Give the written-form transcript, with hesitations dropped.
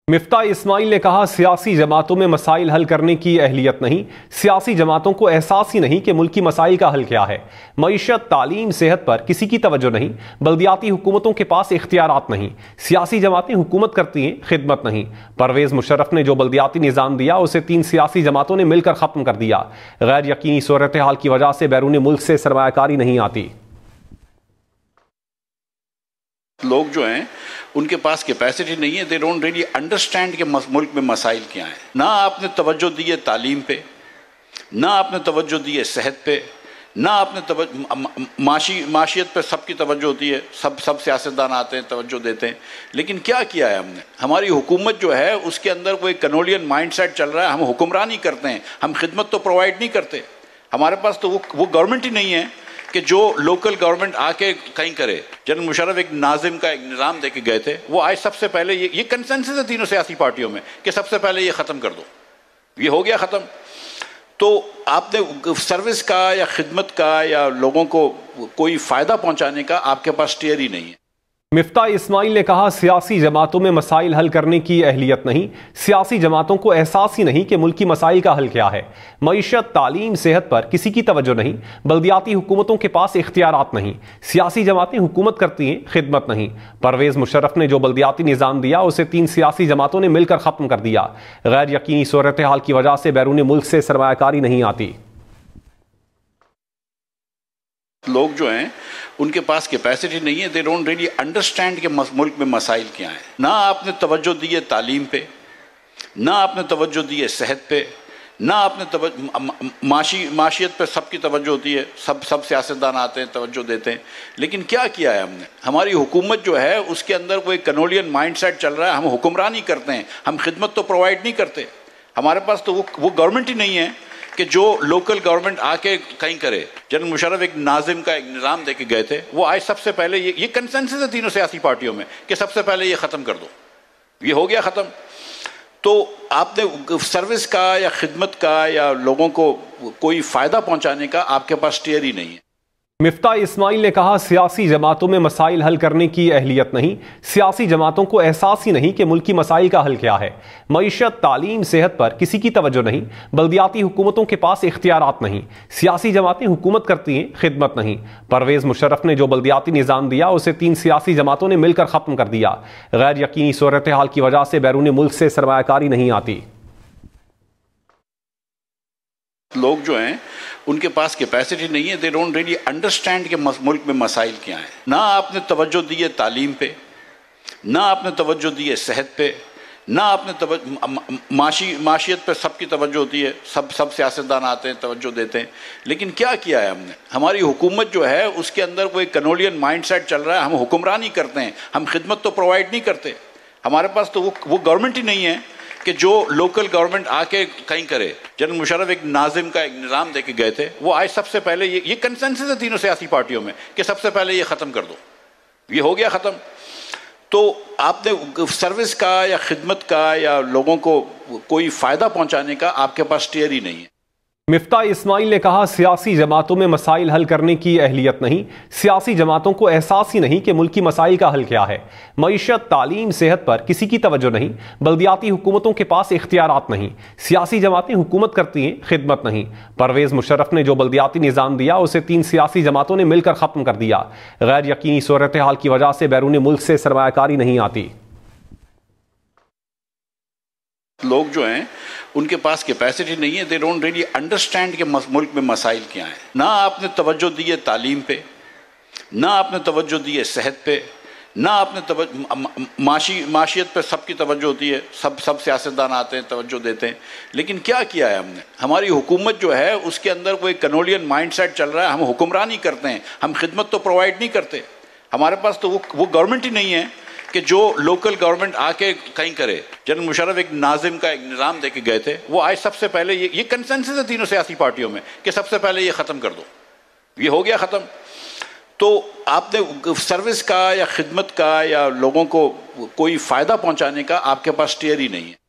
مفتاح اسماعیل نے کہا سیاسی جماعتوں میں مسائل حل کرنے کی اہلیت نہیں، سیاسی جماعتوں کو احساس ہی نہیں کہ ملکی مسائل کا حل کیا ہے۔ معیشت، تعلیم، صحت پر کسی کی توجہ نہیں، بلدیاتی حکومتوں کے پاس اختیارات نہیں، سیاسی جماعتیں حکومت کرتی ہیں، خدمت نہیں۔ پرویز مشرف نے جو بلدیاتی نظام دیا اسے 3 سیاسی جماعتوں نے مل کر ختم کر دیا۔ غیر یقینی صورتحال کی وجہ سے بیرون ملک سے سرمایہ کاری نہیں آتی۔ لوگ جو ہیں ان کے پاس کیپیسٹی نہیں ہے، they don't really understand کہ ملک میں مسائل کیا ہیں۔ نہ آپ نے توجہ دی ہے تعلیم پہ، نہ آپ نے توجہ دی ہے صحت پہ، نہ آپ نے معاشیت پہ سب کی توجہ ہوتی ہے، سب سیاستدان آتے ہیں توجہ دیتے ہیں، لیکن کیا کیا ہے ہم نے؟ ہماری حکومت جو ہے اس کے اندر کوئی کنولین مائنڈ سیٹ چل رہا ہے، ہم حکمرانی کرتے ہیں، ہم خدمت تو پرووائڈ نہیں کرتے۔ ہمارے پاس تو وہ گورنمنٹ ہی نہیں ہے کہ جو لوکل گورنمنٹ آ کے کہیں کرے۔ جنرل مشرف ایک ناظم کا ایک نظام دے کے گئے تھے، وہ آج سب سے پہلے یہ کنسنسس ہے تینوں سیاسی پارٹیوں میں کہ سب سے پہلے یہ ختم کر دو۔ یہ ہو گیا ختم، تو آپ نے سروس کا یا خدمت کا یا لوگوں کو کوئی فائدہ پہنچانے کا آپ کے پاس اسٹیئر ہی نہیں ہے۔ مفتاح اسماعیل نے کہا سیاسی جماعتوں میں مسائل حل کرنے کی اہلیت نہیں، سیاسی جماعتوں کو احساس ہی نہیں کہ ملکی مسائل کا حل کیا ہے۔ معیشت، تعلیم، صحت پر کسی کی توجہ نہیں، بلدیاتی حکومتوں کے پاس اختیارات نہیں، سیاسی جماعتیں حکومت کرتی ہیں، خدمت نہیں۔ پرویز مشرف نے جو بلدیاتی نظام دیا اسے 3 سیاسی جماعتوں نے مل کر ختم کر دیا۔ غیر یقینی صورتحال کی وجہ سے بیرون ملک سے سرمایہ کاری نہیں آتی۔ لوگ جو ہیں ان کے پاس کیپیسٹی نہیں ہے، they don't really understand کہ ملک میں مسائل کیا ہیں۔ نہ آپ نے توجہ دی ہے تعلیم پہ، نہ آپ نے توجہ دی ہے صحت پہ، نہ آپ نے معاشیت پہ سب کی توجہ ہوتی ہے، سب سیاستدان آتے ہیں توجہ دیتے ہیں، لیکن کیا کیا ہے ہم نے؟ ہماری حکومت جو ہے اس کے اندر کوئی کنولین مائنڈ سیٹ چل رہا ہے، ہم حکمرانی کرتے ہیں، ہم خدمت تو پرووائڈ نہیں کرتے۔ ہمارے پاس تو وہ گورنمنٹ ہی نہیں ہے کہ جو لوکل گورنمنٹ آ کے کہیں کرے۔ جنرل مشرف ایک ناظم کا ایک نظام دے کے گئے تھے، وہ آج سب سے پہلے یہ کنسنسس ہے تینوں سیاسی پارٹیوں میں کہ سب سے پہلے یہ ختم کر دو۔ یہ ہو گیا ختم، تو آپ نے سروس کا یا خدمت کا یا لوگوں کو کوئی فائدہ پہنچانے کا آپ کے پاس اسٹیئر ہی نہیں ہے۔ مفتاح اسماعیل نے کہا سیاسی جماعتوں میں مسائل حل کرنے کی اہلیت نہیں، سیاسی جماعتوں کو احساس ہی نہیں کہ ملکی مسائل کا حل کیا ہے۔ معیشت، تعلیم، صحت پر کسی کی توجہ نہیں، بلدیاتی حکومتوں کے پاس اختیارات نہیں، سیاسی جماعتیں حکومت کرتی ہیں، خدمت نہیں۔ پرویز مشرف نے جو بلدیاتی نظام دیا اسے 3 سیاسی جماعتوں نے مل کر ختم کر دیا۔ غیر یقینی صورتحال کی وجہ سے بیرون ملک سے سرمایہ کاری نہیں آتی۔ لوگ جو ہیں ان کے پاس کیپیسٹی نہیں ہے، they don't really understand کہ ملک میں مسائل کیا ہیں۔ نہ آپ نے توجہ دی ہے تعلیم پہ، نہ آپ نے توجہ دی ہے صحت پہ، نہ آپ نے معاشیت پہ سب کی توجہ ہوتی ہے، سب سیاستدان آتے ہیں توجہ دیتے ہیں، لیکن کیا کیا ہے ہم نے؟ ہماری حکومت جو ہے اس کے اندر کوئی کنولین مائنڈ سیٹ چل رہا ہے، ہم حکمرانی کرتے ہیں، ہم خدمت تو پرووائڈ نہیں کرتے۔ ہمارے پاس تو وہ گورنمنٹ ہی نہیں ہے کہ جو لوکل گورنمنٹ آ کے کہیں کرے۔ جنرل مشرف ایک ناظم کا ایک نظام دے کے گئے تھے، وہ آج سب سے پہلے یہ کنسنسس ہے تینوں سیاسی پارٹیوں میں کہ سب سے پہلے یہ ختم کر دو۔ یہ ہو گیا ختم، تو آپ نے سروس کا یا خدمت کا یا لوگوں کو کوئی فائدہ پہنچانے کا آپ کے پاس اسٹیئر ہی نہیں ہے۔ مفتاح اسماعیل نے کہا سیاسی جماعتوں میں مسائل حل کرنے کی اہلیت نہیں، سیاسی جماعتوں کو احساس ہی نہیں کہ ملکی مسائل کا حل کیا ہے۔ معیشت، تعلیم، صحت پر کسی کی توجہ نہیں، بلدیاتی حکومتوں کے پاس اختیارات نہیں، سیاسی جماعتیں حکومت کرتی ہیں، خدمت نہیں۔ پرویز مشرف نے جو بلدیاتی نظام دیا اسے 3 سیاسی جماعتوں نے مل کر ختم کر دیا۔ غیر یقینی صورتحال کی وجہ سے بیرون ملک سے سرمایہ کاری نہیں آتی۔ لوگ جو ہیں ان کے پاس کیپیسٹی نہیں ہے، they don't really understand کہ ملک میں مسائل کیا ہیں۔ نہ آپ نے توجہ دی ہے تعلیم پہ، نہ آپ نے توجہ دی ہے صحت پہ، نہ آپ نے معاشیت پہ سب کی توجہ ہوتی ہے، سب سیاستدان آتے ہیں توجہ دیتے ہیں، لیکن کیا کیا ہے ہم نے؟ ہماری حکومت جو ہے اس کے اندر کوئی کنولین مائنڈ سیٹ چل رہا ہے، ہم حکمرانی کرتے ہیں، ہم خدمت تو پرووائڈ نہیں کرتے۔ ہمارے پاس تو وہ گورنمنٹ ہی نہیں ہے کہ جو لوکل گورنمنٹ آ کے کہیں کرے۔ جنرل مشرف ایک ناظم کا ایک نظام دے کے گئے تھے، وہ آج سب سے پہلے یہ کنسنسس ہے تینوں سیاسی پارٹیوں میں کہ سب سے پہلے یہ ختم کر دو۔ یہ ہو گیا ختم، تو آپ نے سروس کا یا خدمت کا یا لوگوں کو کوئی فائدہ پہنچانے کا آپ کے پاس اسٹیئر ہی نہیں ہے۔